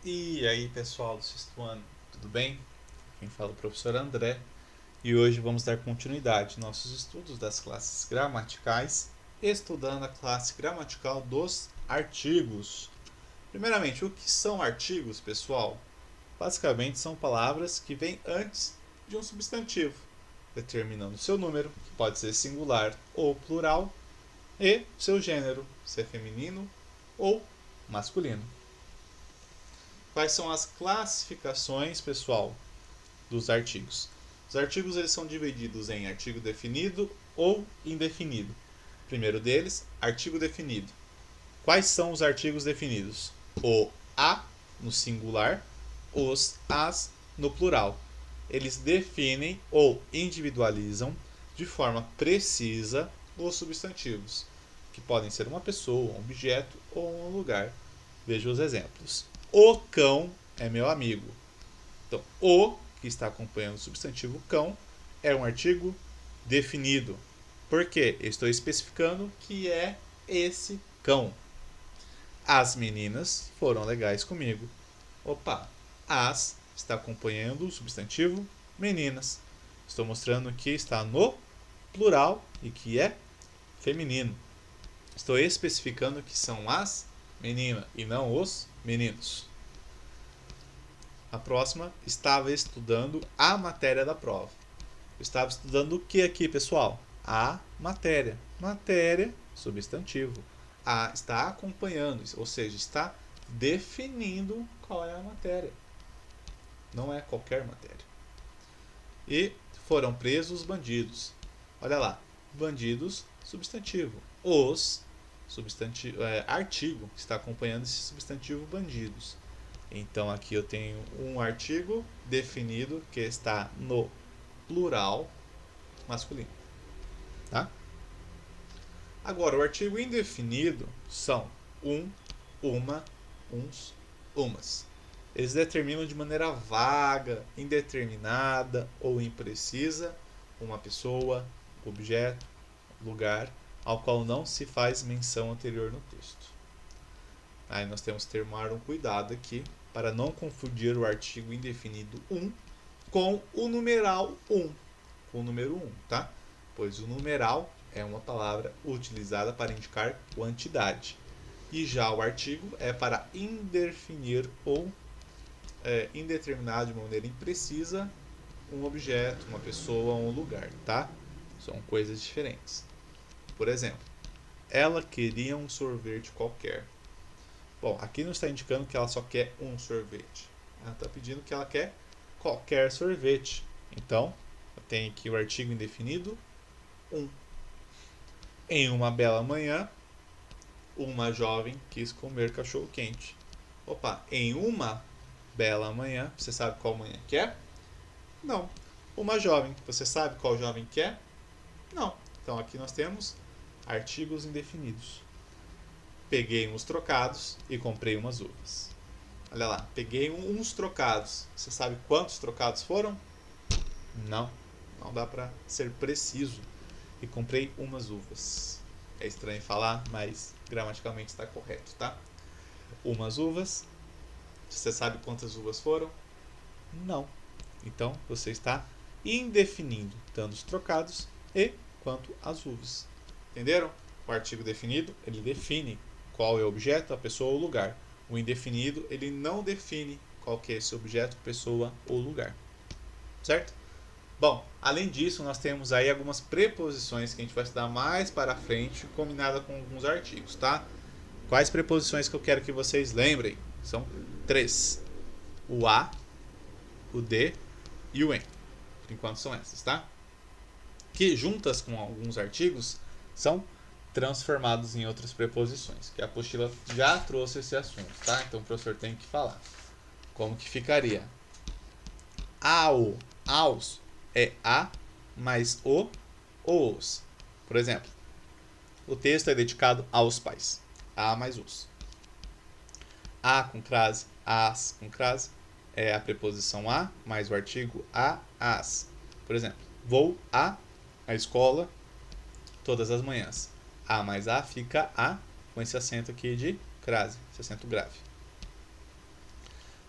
E aí, pessoal do sexto ano, tudo bem? Quem fala é o professor André e hoje vamos dar continuidade aos nossos estudos das classes gramaticais, estudando a classe gramatical dos artigos. Primeiramente, o que são artigos, pessoal? Basicamente, são palavras que vêm antes de um substantivo, determinando seu número, que pode ser singular ou plural, e seu gênero, se é feminino ou masculino. Quais são as classificações, pessoal, dos artigos? Os artigos eles são divididos em artigo definido ou indefinido. Primeiro deles, artigo definido. Quais são os artigos definidos? O a no singular, os as no plural. Eles definem ou individualizam de forma precisa os substantivos, que podem ser uma pessoa, um objeto ou um lugar. Veja os exemplos. O cão é meu amigo. Então, o, que está acompanhando o substantivo cão, é um artigo definido. Por quê? Eu estou especificando que é esse cão. As meninas foram legais comigo. Opa, as está acompanhando o substantivo meninas. Estou mostrando que está no plural e que é feminino. Estou especificando que são as meninas e não os meninos. A próxima, estava estudando a matéria da prova. Eu estava estudando o que aqui, pessoal? A matéria. Matéria, substantivo. A está acompanhando, ou seja, está definindo qual é a matéria. Não é qualquer matéria. E foram presos os bandidos. Olha lá, bandidos, substantivo. Os, substantivo, artigo, que está acompanhando esse substantivo bandidos. Então aqui eu tenho um artigo definido que está no plural masculino. Tá? Agora, o artigo indefinido são um, uma, uns, umas. Eles determinam de maneira vaga, indeterminada ou imprecisa uma pessoa, objeto, lugar ao qual não se faz menção anterior no texto. Aí nós temos que tomar um cuidado aqui para não confundir o artigo indefinido com o numeral com o número 1, tá? Pois o numeral é uma palavra utilizada para indicar quantidade. E já o artigo é para indefinir ou indeterminar de maneira imprecisa um objeto, uma pessoa ou um lugar, tá? São coisas diferentes. Por exemplo, ela queria um sorvete qualquer. Bom, aqui não está indicando que ela só quer um sorvete. Ela está pedindo que ela quer qualquer sorvete. Então, eu tenho aqui o artigo indefinido um. Em uma bela manhã, uma jovem quis comer cachorro quente. Opa, em uma bela manhã, você sabe qual manhã que é? Não. Uma jovem, você sabe qual jovem que é? Não. Então aqui nós temos artigos indefinidos. Peguei uns trocados e comprei umas uvas. Olha lá, peguei uns trocados. Você sabe quantos trocados foram? Não. Não dá para ser preciso. E comprei umas uvas. É estranho falar, mas gramaticalmente está correto, tá? Umas uvas. Você sabe quantas uvas foram? Não. Então você está indefinindo tanto os trocados e quanto as uvas. Entenderam? O artigo definido, ele define qual é o objeto, a pessoa ou o lugar. O indefinido, ele não define qual que é esse objeto, pessoa ou lugar. Certo? Bom, além disso, nós temos aí algumas preposições que a gente vai estudar mais para frente, combinada com alguns artigos, tá? Quais preposições que eu quero que vocês lembrem? São 3. O a, o de e o em. Por enquanto são essas, tá? Que juntas com alguns artigos são transformados em outras preposições, que a apostila já trouxe esse assunto, tá? Então o professor tem que falar. Como que ficaria? Ao, aos é a mais o ou os. Por exemplo, o texto é dedicado aos pais. A mais os. A com crase, as com crase é a preposição a mais o artigo a, as. Por exemplo, vou à escola todas as manhãs. A mais a fica a com esse acento aqui de crase, esse acento grave.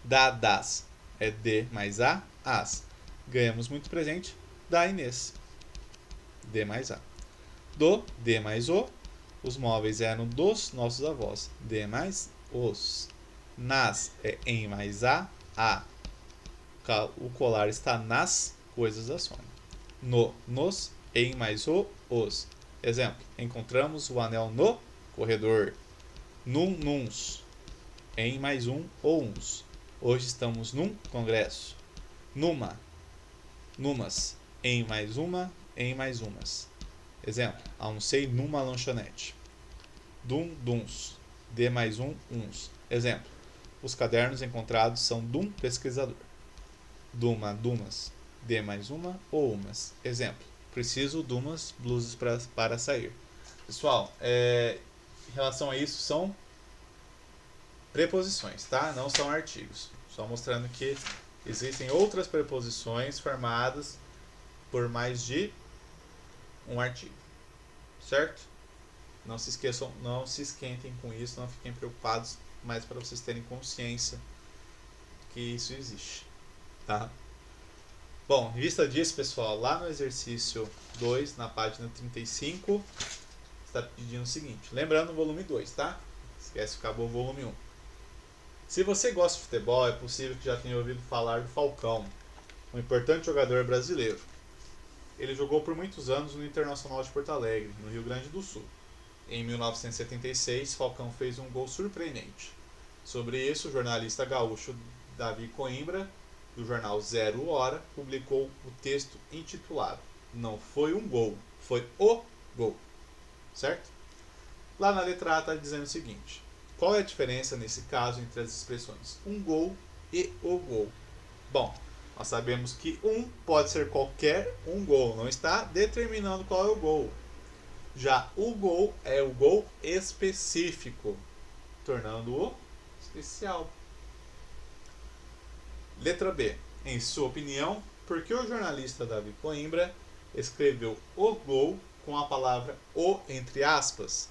Da, das é D mais A, as. Ganhamos muito presente da Inês. D mais A. Do, D mais O. Os móveis eram dos nossos avós. D mais os. Nas é em mais a. O colar está nas coisas da Sônia. No, nos, em mais o, os. Exemplo, encontramos o anel no corredor. Num, nuns. Em mais um ou uns. Hoje estamos num congresso. Numa, numas. Em mais uma, em mais umas. Exemplo, almocei numa lanchonete. Dum, duns. De mais um, uns. Exemplo, os cadernos encontrados são de um pesquisador. Duma, dumas. De mais uma ou umas. Exemplo, preciso de umas blusas para sair. Pessoal, em relação a isso, são preposições, tá? Não são artigos. Só mostrando que existem outras preposições formadas por mais de um artigo. Certo? Não se esqueçam, não se esquentem com isso, não fiquem preocupados, mas para vocês terem consciência que isso existe, tá? Bom, em vista disso, pessoal, lá no exercício 2, na página 35, está pedindo o seguinte, lembrando o volume 2, tá? Esquece que acabou o volume 1. Se você gosta de futebol, é possível que já tenha ouvido falar do Falcão, um importante jogador brasileiro. Ele jogou por muitos anos no Internacional de Porto Alegre, no Rio Grande do Sul. Em 1976, Falcão fez um gol surpreendente. Sobre isso, o jornalista gaúcho Davi Coimbra, do jornal Zero Hora, publicou o texto intitulado Não foi um gol, foi o gol. Certo? Lá na letra A está dizendo o seguinte: qual é a diferença nesse caso entre as expressões um gol e o gol? Bom, nós sabemos que um pode ser qualquer um gol, não está determinando qual é o gol. Já o gol é o gol específico, tornando-o especial. Letra B. Em sua opinião, por que o jornalista Davi Coimbra escreveu o gol com a palavra o entre aspas?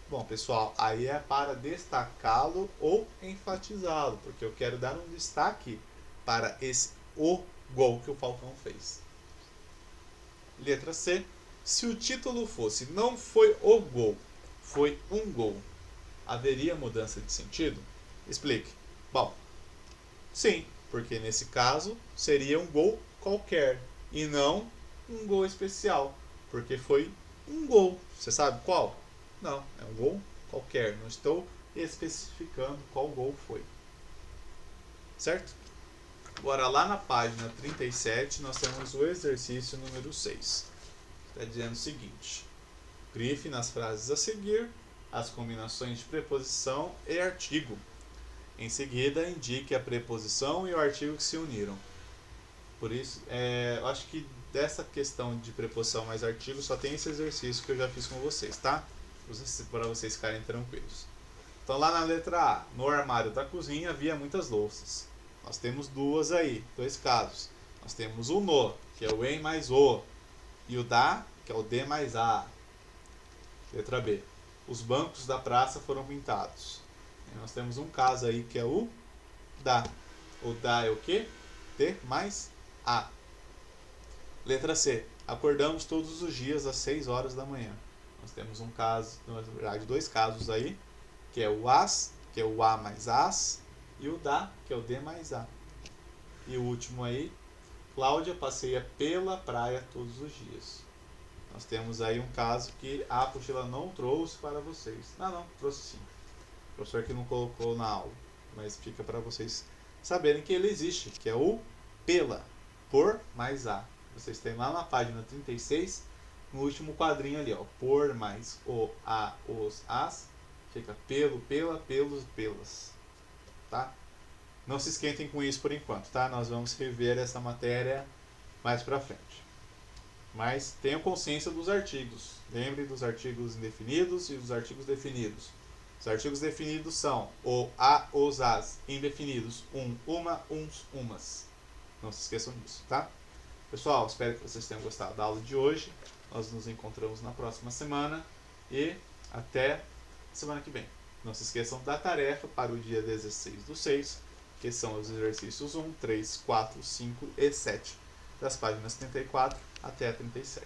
Bom, pessoal, aí é para destacá-lo ou enfatizá-lo, porque eu quero dar um destaque para esse o gol que o Falcão fez. Letra C. Se o título fosse Não foi o gol, foi um gol, haveria mudança de sentido? Explique. Bom, sim, porque nesse caso seria um gol qualquer e não um gol especial, porque foi um gol. Você sabe qual? Não, é um gol qualquer. Não estou especificando qual gol foi. Certo? Agora lá na página 37 nós temos o exercício número 6. Está dizendo o seguinte: grife nas frases a seguir as combinações de preposição e artigo. Em seguida, indique a preposição e o artigo que se uniram. Por isso, eu acho que dessa questão de preposição mais artigo só tem esse exercício que eu já fiz com vocês, tá? Para vocês ficarem tranquilos. Então lá na letra A, no armário da cozinha havia muitas louças. Nós temos duas aí, dois casos. Nós temos o no, que é o em mais o, e o da, que é o d mais a. Letra B. Os bancos da praça foram pintados. E nós temos um caso aí que é o da. O da é o quê? D mais a. Letra C. Acordamos todos os dias às 6 horas da manhã. Nós temos um caso, na verdade, dois casos aí, que é o as, que é o a mais as, e o da, que é o d mais a. E o último aí, Cláudia passeia pela praia todos os dias. Nós temos aí um caso que a apostila não trouxe para vocês. Não, trouxe sim. O professor que não colocou na aula, mas fica para vocês saberem que ele existe, que é o pela, por mais a. Vocês têm lá na página 36, no último quadrinho ali, ó, por mais o, a, os, as, fica pelo, pela, pelos, pelas, tá? Não se esquentem com isso por enquanto, tá? Nós vamos rever essa matéria mais pra frente. Mas tenham consciência dos artigos. Lembre dos artigos indefinidos e dos artigos definidos. Os artigos definidos são o, a, os, as. Indefinidos, um, uma, uns, umas. Não se esqueçam disso, tá? Pessoal, espero que vocês tenham gostado da aula de hoje. Nós nos encontramos na próxima semana e até semana que vem. Não se esqueçam da tarefa para o dia 16/6, que são os exercícios 1, 3, 4, 5 e 7, das páginas 34 até a 37.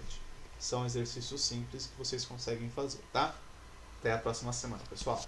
São exercícios simples que vocês conseguem fazer, tá? Até a próxima semana, pessoal.